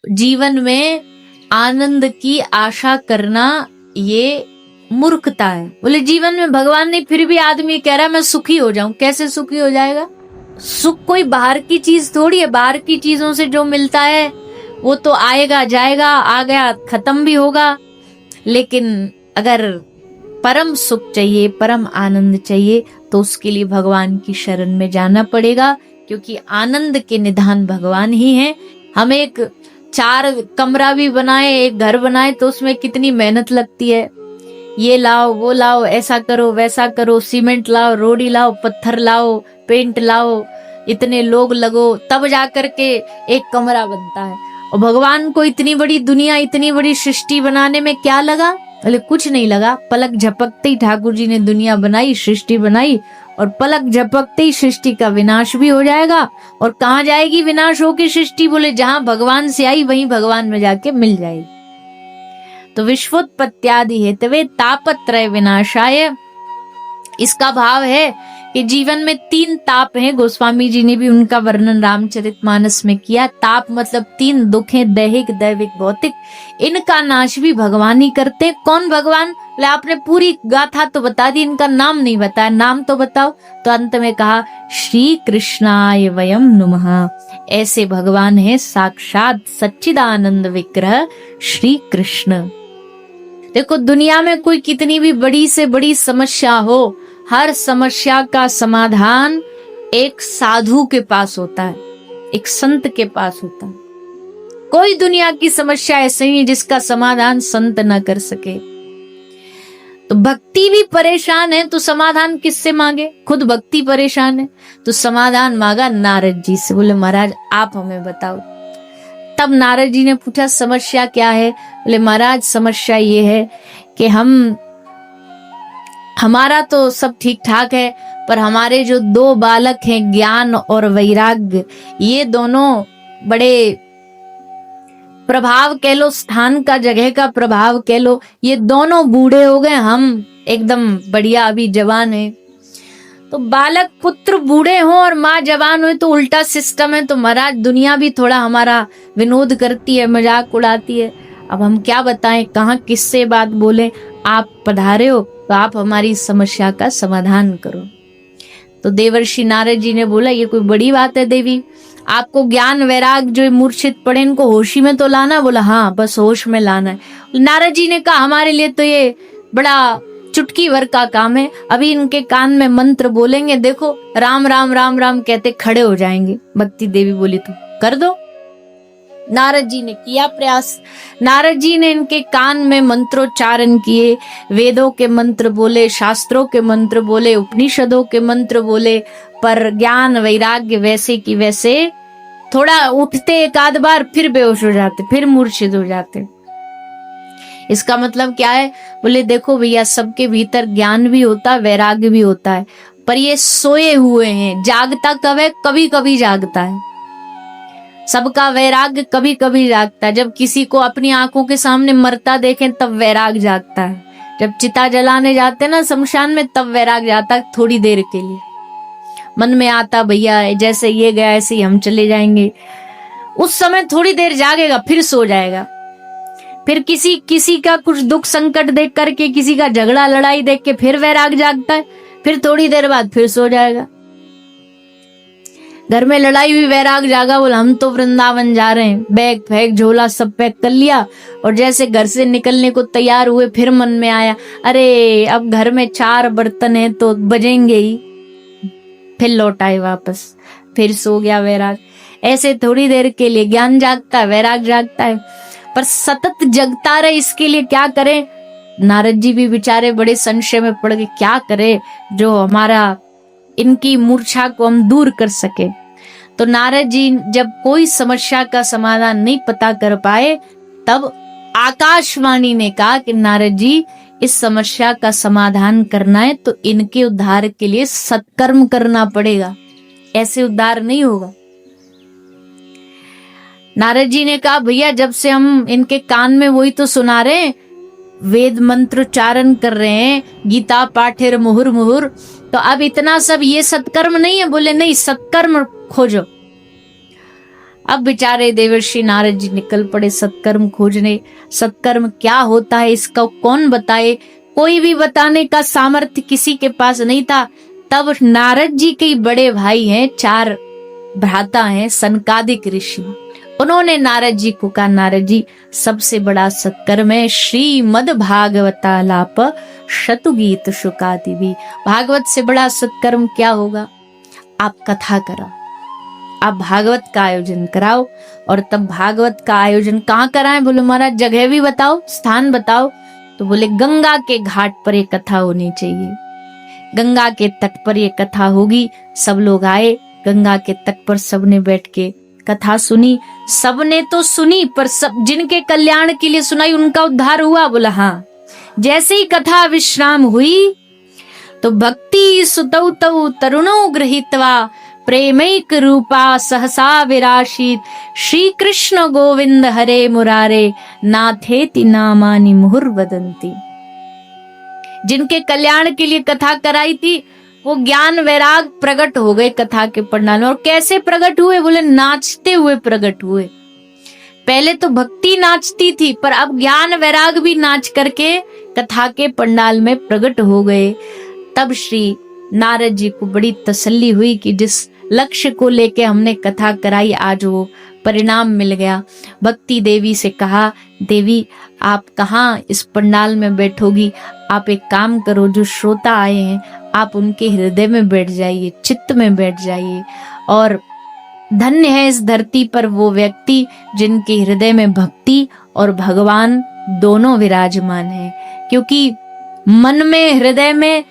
जीवन में आनंद की आशा करना ये मूर्खता है। बोले जीवन में भगवान नहीं, फिर भी आदमी कह रहा है मैं सुखी हो जाऊं। कैसे सुखी हो जाएगा? सुख कोई बाहर की चीज थोड़ी है। बाहर की चीजों से जो मिलता है वो तो आएगा जाएगा, आ गया खत्म भी होगा। लेकिन अगर परम सुख चाहिए, परम आनंद चाहिए, तो उसके लिए भगवान की शरण में जाना पड़ेगा, क्योंकि आनंद के निधान भगवान ही हैं। हम एक 4 कमरा भी बनाए, एक घर बनाए, तो उसमें कितनी मेहनत लगती है। ये लाओ, वो लाओ, ऐसा करो, वैसा करो, सीमेंट लाओ, रोड़ी लाओ, पत्थर लाओ, पेंट लाओ, इतने लोग लगो, तब जाकर के एक कमरा बनता है। और भगवान को इतनी बड़ी दुनिया, इतनी बड़ी सृष्टि बनाने में क्या लगा? बोले कुछ नहीं लगा। पलक झपकते ही ठाकुर जी ने दुनिया बनाई, सृष्टि बनाई, और पलक झपकते ही सृष्टि का विनाश भी हो जाएगा। और कहाँ जाएगी विनाश होके सृष्टि? बोले जहां भगवान से आई वहीं भगवान में जाके मिल जाएगी। तो विश्वोत्पत्त्यादि हेतवे तापत्रय विनाशाय, इसका भाव है कि जीवन में 3 ताप हैं। गोस्वामी जी ने भी उनका वर्णन रामचरितमानस में किया। ताप मतलब 3 दुख हैं, दैहिक, दैविक, भौतिक। इनका नाश भी भगवान ही करते। कौन भगवान? आपने पूरी गाथा तो बता दी, इनका नाम नहीं बताया। नाम तो बताओ। तो अंत में कहा श्री कृष्णाय वयम नुमः। ऐसे भगवान है साक्षात सच्चिदानंद विग्रह श्री कृष्ण। देखो दुनिया में कोई कितनी भी बड़ी से बड़ी समस्या हो, हर समस्या का समाधान एक साधु के पास होता है, एक संत के पास होता है। कोई दुनिया की समस्या ऐसी नहीं जिसका समाधान संत न कर सके। तो भक्ति भी परेशान है तो समाधान किससे मांगे? खुद भक्ति परेशान है तो समाधान मांगा नारद जी से। बोले महाराज आप हमें बताओ। तब नारद जी ने पूछा समस्या क्या है? बोले महाराज समस्या ये है कि हमारा तो सब ठीक ठाक है, पर हमारे जो 2 बालक हैं ज्ञान और वैराग्य, ये दोनों बड़े प्रभाव कह लो, स्थान का, जगह का प्रभाव कह लो, ये दोनों बूढ़े हो गए, हम एकदम बढ़िया अभी जवान है। तो बालक पुत्र बूढ़े हों और माँ जवान हो तो उल्टा सिस्टम है। तो महाराज दुनिया भी थोड़ा हमारा विनोद करती है, मजाक उड़ाती है। अब हम क्या बताएं, कहाँ किससे बात बोले? आप पधारे हो तो आप हमारी समस्या का समाधान करो। तो देवर्षि नारद जी ने बोला ये कोई बड़ी बात है देवी, आपको ज्ञान वैराग जो मूर्छित पड़े इनको होशी में तो लाना। बोला हाँ बस होश में लाना है। नारद जी ने कहा हमारे लिए तो ये बड़ा चुटकी भर का काम है। अभी इनके कान में मंत्र बोलेंगे, देखो राम राम राम राम कहते खड़े हो जाएंगे। भक्ति देवी बोली तो कर दो। नारद जी ने किया प्रयास। नारद जी ने इनके कान में मंत्रोच्चारण किए, वेदों के मंत्र बोले, शास्त्रों के मंत्र बोले, उपनिषदों के मंत्र बोले, पर ज्ञान वैराग्य वैसे की वैसे, थोड़ा उठते एक आध बार फिर बेहोश हो जाते, फिर मूर्छित हो जाते। इसका मतलब क्या है? बोले देखो भैया सबके भीतर ज्ञान भी होता है, वैराग्य भी होता है, पर ये सोए हुए हैं। जागता कब है? कभी कभी जागता है। सबका वैराग्य कभी कभी जागता है। जब किसी को अपनी आंखों के सामने मरता देखें तब वैराग जागता है। जब चिता जलाने जाते ना शमशान में तब वैराग जाता है, थोड़ी देर के लिए मन में आता भैया जैसे ये गया ऐसे ही हम चले जाएंगे। उस समय थोड़ी देर जागेगा फिर सो जाएगा। फिर किसी का कुछ दुख संकट देख करके, किसी का झगड़ा लड़ाई देख के फिर वैराग जागता है, फिर थोड़ी देर बाद फिर सो जाएगा। घर में लड़ाई हुई, वैराग जागा, बोला हम तो वृंदावन जा रहे हैं, बैग फैग झोला सब पैक कर लिया, और जैसे घर से निकलने को तैयार हुए फिर मन में आया अरे अब घर में 4 बर्तन है तो बजेंगे ही, फिर लौट आए वापस, फिर सो गया वैराग। ऐसे थोड़ी देर के लिए ज्ञान जागता है, वैराग जागता है, पर सतत जगता रहे इसके लिए क्या करें? नारद जी भी बेचारे बड़े संशय में पड़ गए, क्या करे जो हमारा इनकी मूर्छा को हम दूर कर सके। तो नारद जी जब कोई समस्या का समाधान नहीं पता कर पाए तब आकाशवाणी ने कहा कि नारद जी इस समस्या का समाधान करना है तो इनके उद्धार के लिए सत्कर्म करना पड़ेगा, ऐसे उद्धार नहीं होगा। नारद जी ने कहा भैया जब से हम इनके कान में वही तो सुना रहे हैं, वेद मंत्र उच्चारण कर रहे हैं, गीता पाठेर मुहुर मुहुर, तो अब इतना सब ये सत्कर्म नहीं है? बोले नहीं, सत्कर्म खोजो। अब बेचारे देवर्षि नारद जी निकल पड़े सत्कर्म खोजने। सत्कर्म क्या होता है इसका कौन बताए, कोई भी बताने का सामर्थ्य किसी के पास नहीं था। तब नारद जी के बड़े भाई हैं, 4 भ्राता हैं, सनकादिक ऋषि। उन्होंने नारद जी को कहा, नारद जी सबसे बड़ा सत्कर्म है श्रीमद् भागवतालाप शतुगीत शुकादि भी। भागवत से बड़ा सत्कर्म क्या होगा? आप कथा कराओ, आप भागवत का आयोजन कराओ। और तब भागवत का आयोजन कहाँ कराएं? बोले महाराज जगह भी बताओ, स्थान बताओ। तो बोले गंगा के घाट पर ये कथा होनी चाहिए। गंगा के तट पर ये कथा होगी। सब लोग आए, गंगा के तट पर सबने बैठ के कथा सुनी। सबने तो सुनी, पर सब जिनके कल्याण के लिए सुनाई उनका उद्धार हुआ। बोला हाँ। जैसे ही कथा विश्राम हुई तो भक्ति सुतौ तौ तरुणो गृहीत्वा प्रेमैक रूपा सहसा विराशित श्री कृष्ण गोविंद हरे मुरारे नाथेति नामानि मुहुर्वदन्ति। जिनके कल्याण के लिए कथा कराई थी वो ज्ञान वैराग प्रकट हो गए कथा के पंडाल में। और कैसे प्रकट हुए? बोले नाचते हुए प्रकट हुए। पहले तो भक्ति नाचती थी, पर अब ज्ञान वैराग भी नाच करके कथा के पंडाल में प्रकट हो गए। तब श्री नारद जी को बड़ी तसल्ली हुई कि जिस लक्ष्य को लेके हमने कथा कराई आज वो परिणाम मिल गया। भक्ति देवी से कहा, देवी आप कहाँ इस पंडाल में बैठोगी? आप एक काम करो, जो श्रोता आए हैं आप उनके हृदय में बैठ जाइए, चित्त में बैठ जाइए। और धन्य है इस धरती पर वो व्यक्ति जिनके हृदय में भक्ति और भगवान दोनों विराजमान है। क्योंकि मन में, हृदय में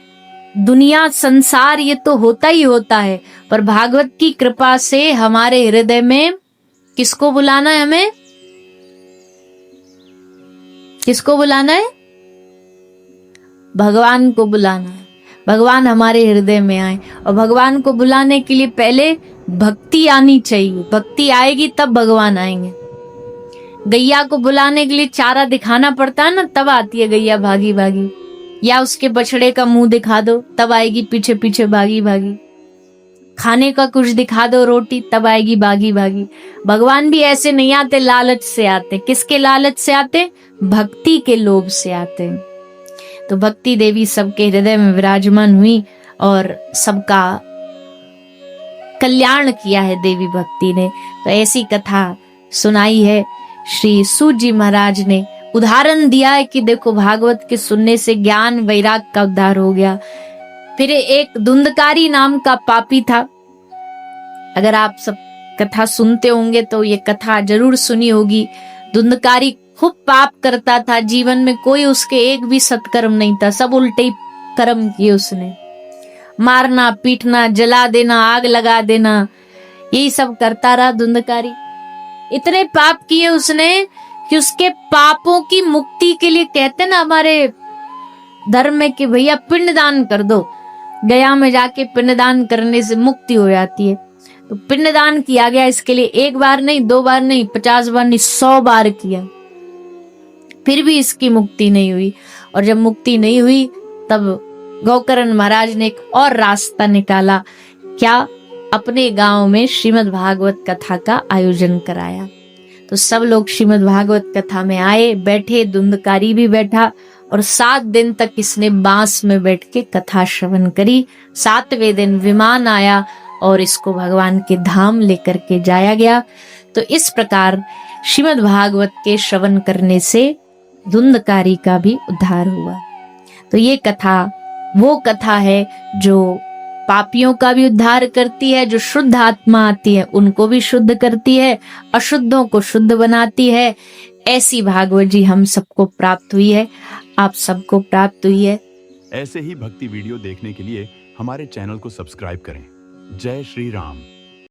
दुनिया संसार ये तो होता ही होता है, पर भागवत की कृपा से हमारे हृदय में किसको बुलाना है? हमें किसको बुलाना है? भगवान को बुलाना है। भगवान हमारे हृदय में आए, और भगवान को बुलाने के लिए पहले भक्ति आनी चाहिए। भक्ति आएगी तब भगवान आएंगे। गैया को बुलाने के लिए चारा दिखाना पड़ता है ना, तब आती है गैया भागी भागी। या उसके बछड़े का मुंह दिखा दो तब आएगी पीछे पीछे भागी भागी। खाने का कुछ दिखा दो, रोटी, तब आएगी भागी भागी। भगवान भी ऐसे नहीं आते, लालच से आते। किसके लालच से आते? भक्ति के लोभ से आते। तो भक्ति देवी सबके हृदय में विराजमान हुई और सबका कल्याण किया है देवी भक्ति ने। तो ऐसी कथा सुनाई है। श्री सूत जी महाराज ने उदाहरण दिया है कि देखो भागवत के सुनने से ज्ञान वैराग का उद्धार हो गया। फिर एक धुंधकारी नाम का पापी था। अगर आप सब कथा सुनते होंगे तो ये कथा जरूर सुनी होगी। धुंधकारी खूब पाप करता था, जीवन में कोई उसके एक भी सत्कर्म नहीं था, सब उल्टे ही कर्म किए उसने। मारना, पीटना, जला देना, आग लगा देना, यही सब करता रहा धुंधकारी। इतने पाप किए उसने कि उसके पापों की मुक्ति के लिए कहते ना हमारे धर्म में कि भैया पिंडदान कर दो। गया में जाके पिंडदान करने से मुक्ति हो जाती है। तो पिंडदान किया गया इसके लिए, 1 बार नहीं, 2 बार नहीं, 50 बार नहीं, 100 बार किया, फिर भी इसकी मुक्ति नहीं हुई। और जब मुक्ति नहीं हुई तब गौकर्ण महाराज ने एक और रास्ता निकाला। क्या? अपने गांव में श्रीमद् भागवत कथा का आयोजन कराया। तो सब लोग श्रीमद् भागवत कथा में आए, बैठे, धुंधकारी भी बैठा और 7 दिन तक इसने बांस में बैठ के कथा श्रवण करी। 7वें दिन विमान आया और इसको भगवान के धाम लेकर के जाया गया। तो इस प्रकार श्रीमद् भागवत के श्रवण करने से धुंधकारी का भी उद्धार हुआ। तो ये कथा वो कथा है जो पापियों का भी उद्धार करती है, जो शुद्ध आत्मा आती है उनको भी शुद्ध करती है, अशुद्धों को शुद्ध बनाती है। ऐसी भागवत जी हम सबको प्राप्त हुई है, आप सबको प्राप्त हुई है। ऐसे ही भक्ति वीडियो देखने के लिए हमारे चैनल को सब्सक्राइब करें। जय श्री राम।